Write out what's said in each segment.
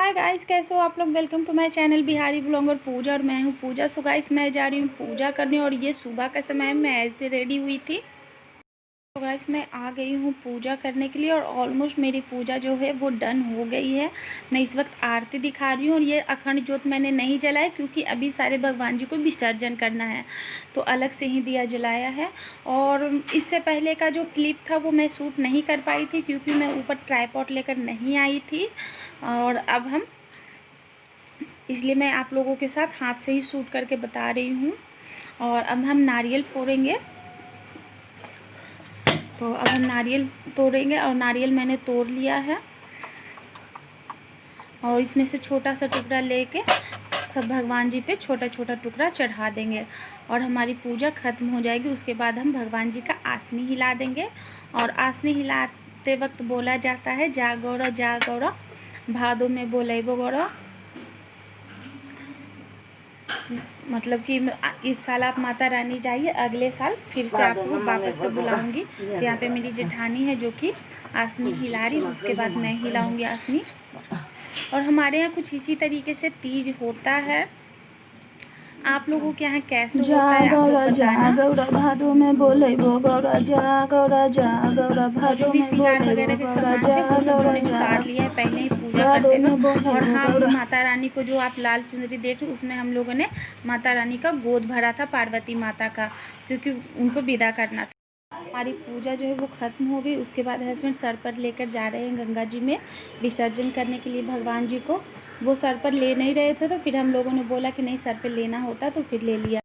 Hi guys, कैसे हो आप लोग। Welcome to my channel Bihari blogger Puja. और मैं हूँ पूजा। सो गाइस, मैं जा रही हूँ पूजा करने और ये सुबह का समय है। मैं ऐसे रेडी हुई थी। तो गाइस, मैं आ गई हूँ पूजा करने के लिए और ऑलमोस्ट मेरी पूजा जो है वो डन हो गई है। मैं इस वक्त आरती दिखा रही हूँ और ये अखंड ज्योत मैंने नहीं जलाया क्योंकि अभी सारे भगवान जी को विसर्जन करना है, तो अलग से ही दिया जलाया है। और इससे पहले का जो क्लिप था वो मैं शूट नहीं कर पाई थी क्योंकि मैं ऊपर ट्राइपॉड लेकर नहीं आई थी। और अब हम इसलिए मैं आप लोगों के साथ हाथ से ही शूट करके बता रही हूँ। और अब हम नारियल फोड़ेंगे। तो अब हम नारियल तोड़ेंगे और नारियल मैंने तोड़ लिया है और इसमें से छोटा सा टुकड़ा लेके सब भगवान जी पे छोटा छोटा टुकड़ा चढ़ा देंगे और हमारी पूजा ख़त्म हो जाएगी। उसके बाद हम भगवान जी का आसनी हिला देंगे। और आसनी हिलाते वक्त बोला जाता है, जा गौरा भादों में बोले वो गौरा। मतलब कि इस साल आप माता रानी जाइए, अगले साल फिर से आपको वापस से बुलाऊंगी। तो यहाँ पे मेरी जेठानी है जो कि आसनी हिला रही है, उसके बाद मैं हिलाऊंगी आसनी। और हमारे यहाँ कुछ इसी तरीके से तीज होता है। आप लोगों के यहाँ कैसे होता है आप लोग बताना। गौरा भादो में बोले वो गौरा जा गौरा जो भी श्रृंगार वगैरह के सामान थे वो सब हमने उतार लिया है पहले ही पूजा करते वक्त। और हाँ, माता रानी को जो आप लाल चुनरी देख रहे उसमें हम लोगों ने माता रानी का गोद भरा था, पार्वती माता का, क्योंकि उनको विदा करना था। हमारी पूजा जो है वो ख़त्म हो गई। उसके बाद हस्बैंड सर पर लेकर जा रहे हैं गंगा जी में विसर्जन करने के लिए भगवान जी को। वो सर पर ले नहीं रहे थे तो फिर हम लोगों ने बोला कि नहीं, सर पर लेना होता तो फिर ले लिया।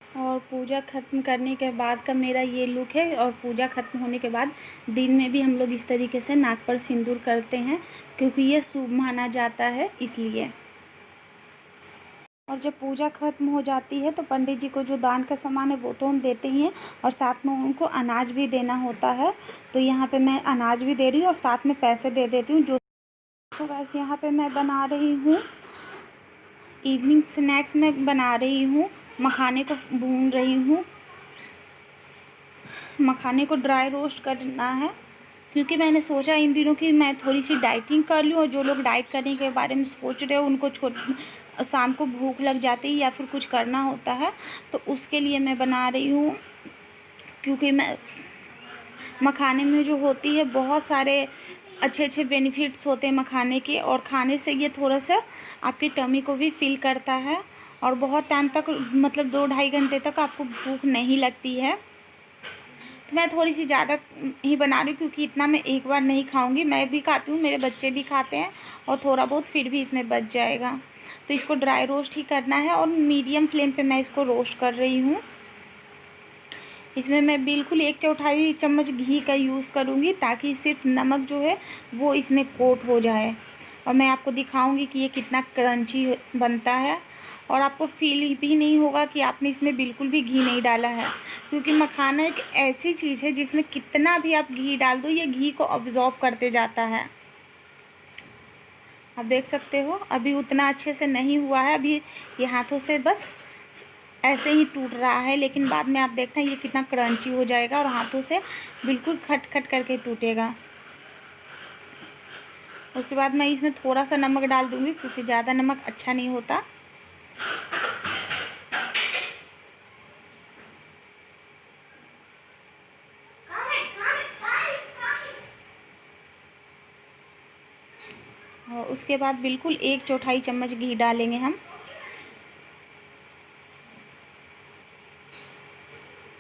और पूजा ख़त्म करने के बाद का मेरा ये लुक है। और पूजा ख़त्म होने के बाद दिन में भी हम लोग इस तरीके से नाक पर सिंदूर करते हैं क्योंकि ये शुभ माना जाता है, इसलिए। और जब पूजा ख़त्म हो जाती है तो पंडित जी को जो दान का सामान है वो तो हम देते ही हैं और साथ में उनको अनाज भी देना होता है। तो यहाँ पे मैं अनाज भी दे रही हूँ और साथ में पैसे दे देती हूँ। जो वैसे यहाँ पे मैं बना रही हूँ इवनिंग स्नैक्स में बना रही हूँ, मखाने को भून रही हूँ। मखाने को ड्राई रोस्ट करना है क्योंकि मैंने सोचा इन दिनों कि मैं थोड़ी सी डाइटिंग कर लूँ। और जो लोग डाइट करने के बारे में सोच रहे हो उनको शाम को भूख लग जाती है या फिर कुछ करना होता है, तो उसके लिए मैं बना रही हूँ। क्योंकि मैं मखाने में जो होती है बहुत सारे अच्छे अच्छे बेनिफिट्स होते हैं मखाने के, और खाने से ये थोड़ा सा आपकी टमी को भी फिल करता है और बहुत टाइम तक, मतलब 2-2.5 घंटे तक आपको भूख नहीं लगती है। तो मैं थोड़ी सी ज़्यादा ही बना रही हूँ क्योंकि इतना मैं एक बार नहीं खाऊंगी। मैं भी खाती हूँ, मेरे बच्चे भी खाते हैं और थोड़ा बहुत फिर भी इसमें बच जाएगा। तो इसको ड्राई रोस्ट ही करना है और मीडियम फ्लेम पे मैं इसको रोस्ट कर रही हूँ। इसमें मैं बिल्कुल 1/4 चम्मच घी का यूज़ करूँगी ताकि सिर्फ नमक जो है वो इसमें कोट हो जाए। और मैं आपको दिखाऊंगी कि ये कितना क्रंची बनता है और आपको फील भी नहीं होगा कि आपने इसमें बिल्कुल भी घी नहीं डाला है, क्योंकि मखाना एक ऐसी चीज़ है जिसमें कितना भी आप घी डाल दो ये घी को अब्जॉर्ब करते जाता है। आप देख सकते हो अभी उतना अच्छे से नहीं हुआ है, अभी ये हाथों से बस ऐसे ही टूट रहा है, लेकिन बाद में आप देखना ये कितना क्रंची हो जाएगा और हाथों से बिल्कुल खट खट करके टूटेगा। उसके बाद मैं इसमें थोड़ा सा नमक डाल दूँगी क्योंकि ज़्यादा नमक अच्छा नहीं होता। और उसके बाद बिल्कुल 1/4 चम्मच घी डालेंगे हम।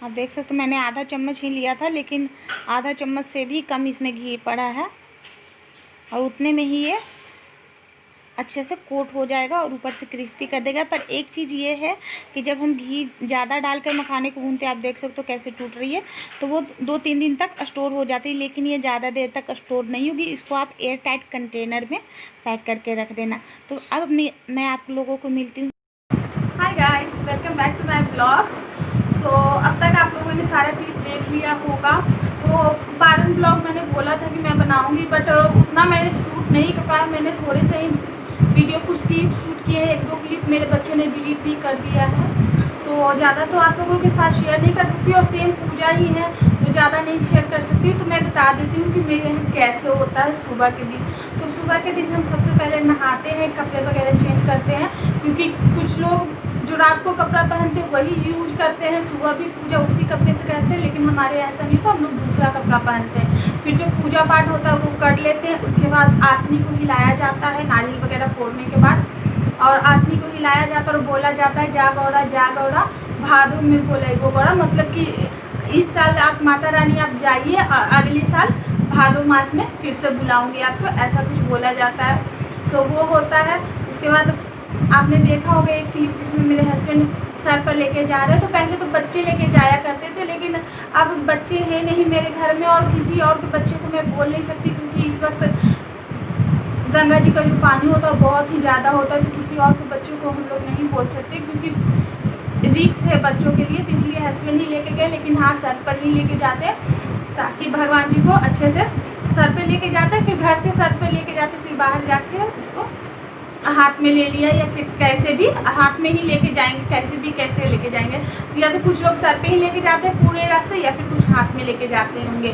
आप देख सकते हो मैंने आधा चम्मच ही लिया था, लेकिन आधा चम्मच से भी कम इसमें घी पड़ा है और उतने में ही ये अच्छे से कोट हो जाएगा और ऊपर से क्रिस्पी कर देगा। पर एक चीज़ ये है कि जब हम घी ज़्यादा डालकर मखाने को भूनते हैं, आप देख सकते हो कैसे टूट रही है, तो वो 2-3 दिन तक स्टोर हो जाती है, लेकिन ये ज़्यादा देर तक स्टोर नहीं होगी। इसको आप एयर टाइट कंटेनर में पैक करके रख देना। तो अब मैं आप लोगों को मिलती हूँ। Hi guys, welcome back to my blogs. तो अब तक आप लोगों ने सारा क्लिप देख लिया होगा। तो पारन ब्लॉग मैंने बोला था कि मैं बनाऊंगी, बट उतना मैंने शूट नहीं कर पाया। मैंने थोड़े से ही वीडियो कुछ क्लिप शूट किए हैं, 1-2 क्लिप मेरे बच्चों ने डिलीट भी कर दिया है। सो ज़्यादा तो आप लोगों के साथ शेयर नहीं कर सकती और सेम पूजा ही है तो ज़्यादा नहीं शेयर कर सकती। तो मैं बता देती हूँ कि मेरे यहाँ कैसे होता है सुबह के दिन। तो सुबह सुबह के दिन हम सबसे पहले नहाते हैं, कपड़े वगैरह चेंज करते हैं, क्योंकि कुछ लोग जो रात को कपड़ा पहनते हैं वही यूज करते हैं, सुबह भी पूजा उसी कपड़े से करते हैं, लेकिन हमारे ऐसा नहीं, तो हम लोग दूसरा कपड़ा पहनते हैं। फिर जो पूजा पाठ होता है वो कर लेते हैं। उसके बाद आसनी को हिलाया जाता है नारियल वगैरह फोड़ने के बाद, और आसनी को हिलाया जाता है और बोला जाता है जा गौरा भादों में बोले वो गौरा, मतलब कि इस साल आप माता रानी आप जाइए, अगले साल भादों मास में फिर से बुलाऊंगी आपको, ऐसा कुछ बोला जाता है। सो वो होता है। उसके बाद आपने देखा होगा एक क्लिप जिसमें मेरे हस्बैंड सर पर लेके जा रहे हैं। तो पहले तो बच्चे लेके जाया करते थे, लेकिन अब बच्चे हैं नहीं मेरे घर में, और किसी और के बच्चे को मैं बोल नहीं सकती, क्योंकि इस वक्त गंगा जी का जो पानी होता है बहुत ही ज़्यादा होता है, तो किसी और के बच्चों को हम लोग नहीं बोल सकते, क्योंकि रिक्स है बच्चों के लिए। तो इसलिए हस्बैंड ही लेके गए, लेकिन हाँ सर पर ही लेके जाते हैं, ताकि भगवान जी को अच्छे से सर पे लेके जाते हैं। फिर घर से सर पे लेके जाते, फिर बाहर जाके उसको हाथ में ले लिया, या कैसे भी हाथ में ही लेके जाएंगे, कैसे लेके जाएंगे, या तो कुछ लोग सर पे ही लेके जाते हैं पूरे रास्ते, या फिर कुछ हाथ में लेके जाते होंगे।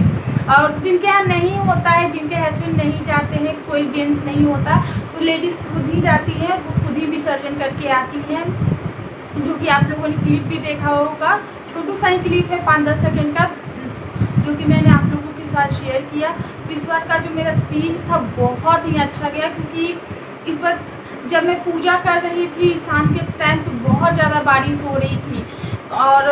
और जिनके यहाँ नहीं होता है, जिनके हस्बैंड नहीं जाते हैं, कोई जेंट्स नहीं होता, तो लेडीज़ खुद ही जाती हैं, वो खुद ही विसर्जन करके आती हैं, जो कि आप लोगों ने क्लिप भी देखा होगा। छोटू सा ही क्लिप है 5-10 सेकेंड का, जो कि मैंने आप लोगों के साथ शेयर किया। तो इस बार का जो मेरा तीज था बहुत ही अच्छा गया, क्योंकि इस वक्त जब मैं पूजा कर रही थी शाम के टाइम, तो बहुत ज़्यादा बारिश हो रही थी, और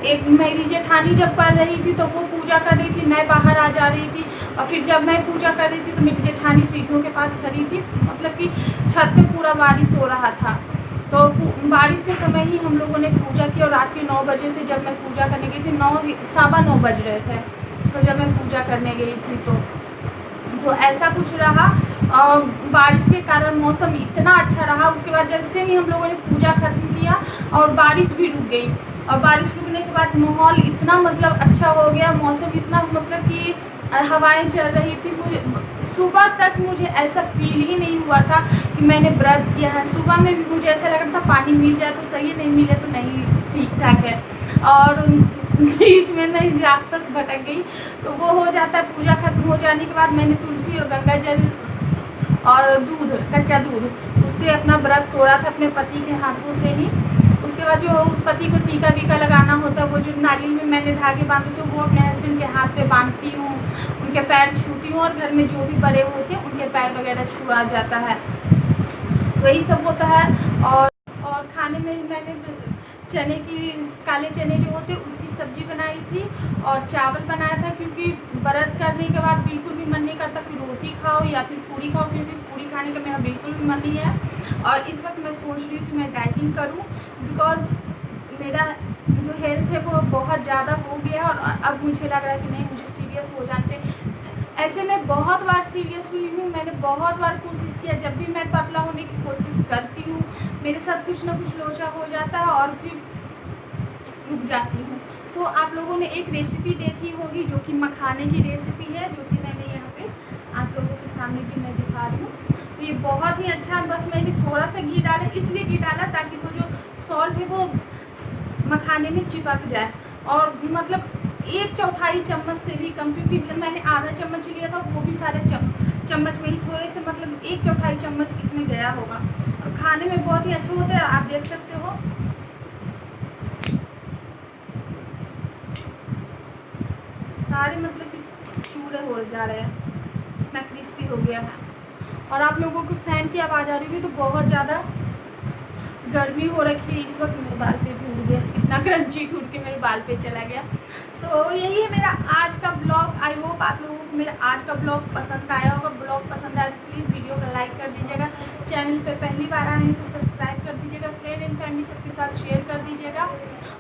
एक मेरी जेठानी जब कर रही थी तो वो पूजा कर रही थी, मैं बाहर आ जा रही थी, और फिर जब मैं पूजा कर रही थी तो मेरी जेठानी सीढ़ियों के पास खड़ी थी, मतलब कि छत पे पूरा बारिश हो रहा था। तो बारिश के समय ही हम लोगों ने पूजा की, और रात के 9 बजे थे जब मैं पूजा करने गई थी, 9-9:15 बज रहे थे तो जब मैं पूजा करने गई थी। तो ऐसा कुछ रहा, और बारिश के कारण मौसम इतना अच्छा रहा। उसके बाद जैसे ही हम लोगों ने पूजा खत्म किया और बारिश भी रुक गई, और बारिश रुकने के बाद माहौल इतना मतलब अच्छा हो गया, मौसम इतना मतलब कि हवाएं चल रही थी। मुझे सुबह तक मुझे ऐसा फील ही नहीं हुआ था कि मैंने व्रत किया है। सुबह में भी मुझे ऐसा लग रहा था पानी मिल जाए तो सही है, नहीं मिले तो नहीं, ठीक ठाक है। और बीच में मैं रास्ता से भटक गई, तो वो हो जाता है। पूजा खत्म हो जाने के बाद मैंने तुलसी और गंगा जल और दूध, कच्चा दूध, उससे अपना व्रत तोड़ा था अपने पति के हाथों से ही। उसके बाद जो पति को टीका वीका लगाना होता है, वो जो नारियल में मैंने धागे बांधे थे वो अपने हस्बैंड के हाथ पे बांधती हूँ, उनके पैर छूती हूँ, और घर में जो भी बड़े होते हैं उनके पैर वगैरह छुआ जाता है। तो यही सब होता है। और खाने में मैंने चने की, काले चने जो होते हैं उसकी सब्ज़ी बनाई थी, और चावल बनाया था, क्योंकि व्रत करने के बाद बिल्कुल भी मन नहीं करता कि रोटी खाओ या फिर पूरी खाओ, क्योंकि पूरी खाने का मेरा बिल्कुल भी मन नहीं है। और इस वक्त मैं सोच रही हूँ कि मैं डाइटिंग करूँ, बिकॉज़ मेरा जो हेल्थ है वो बहुत ज़्यादा हो गया, और अब मुझे लग रहा है कि नहीं, मुझे सीरियस हो जाना चाहिए। ऐसे मैं बहुत बार सीरियस हुई हूँ, मैंने बहुत बार कोशिश किया, जब भी मैं पतला होने की कोशिश करती हूँ मेरे साथ कुछ ना कुछ लोचा हो जाता है, और फिर रुक जाती हूँ। सो आप लोगों ने एक रेसिपी देखी होगी जो कि मखाने की रेसिपी है, जो कि मैंने यहाँ पे आप लोगों के सामने भी मैं दिखा रही हूँ। तो ये बहुत ही अच्छा, बस मैंने थोड़ा सा घी डाला, इसलिए घी डाला ताकि वो जो सॉल्ट है वो मखाने में चिपक जाए, और मतलब 1/4 चम्मच से भी कम, क्योंकि मैंने आधा चम्मच लिया था, वो भी सारे चम्मच में ही थोड़े से, मतलब 1/4 चम्मच इसमें गया होगा। और खाने में बहुत ही अच्छा होता है, आप देख सकते हो। सारे मतलब कि चूरे हो जा रहे हैं, इतना क्रिस्पी हो गया है। और आप लोगों को फैन की आवाज़ आ रही होगी, तो बहुत ज़्यादा गर्मी हो रखी है इस वक्त। मेरे बाल पे भी उड़ गया, इतना क्रंची उड़ के मेरे बाल पे चला गया। सो यही है मेरा आज का ब्लॉग। आई होप आप लोगों को मेरा आज का ब्लॉग पसंद आया होगा। ब्लॉग पसंद आया तो प्लीज़ वीडियो को लाइक कर दीजिएगा, चैनल पे पहली बार आए हैं तो सब्सक्राइब कर दीजिएगा, फ्रेंड एंड फैमिली सबके साथ शेयर कर दीजिएगा।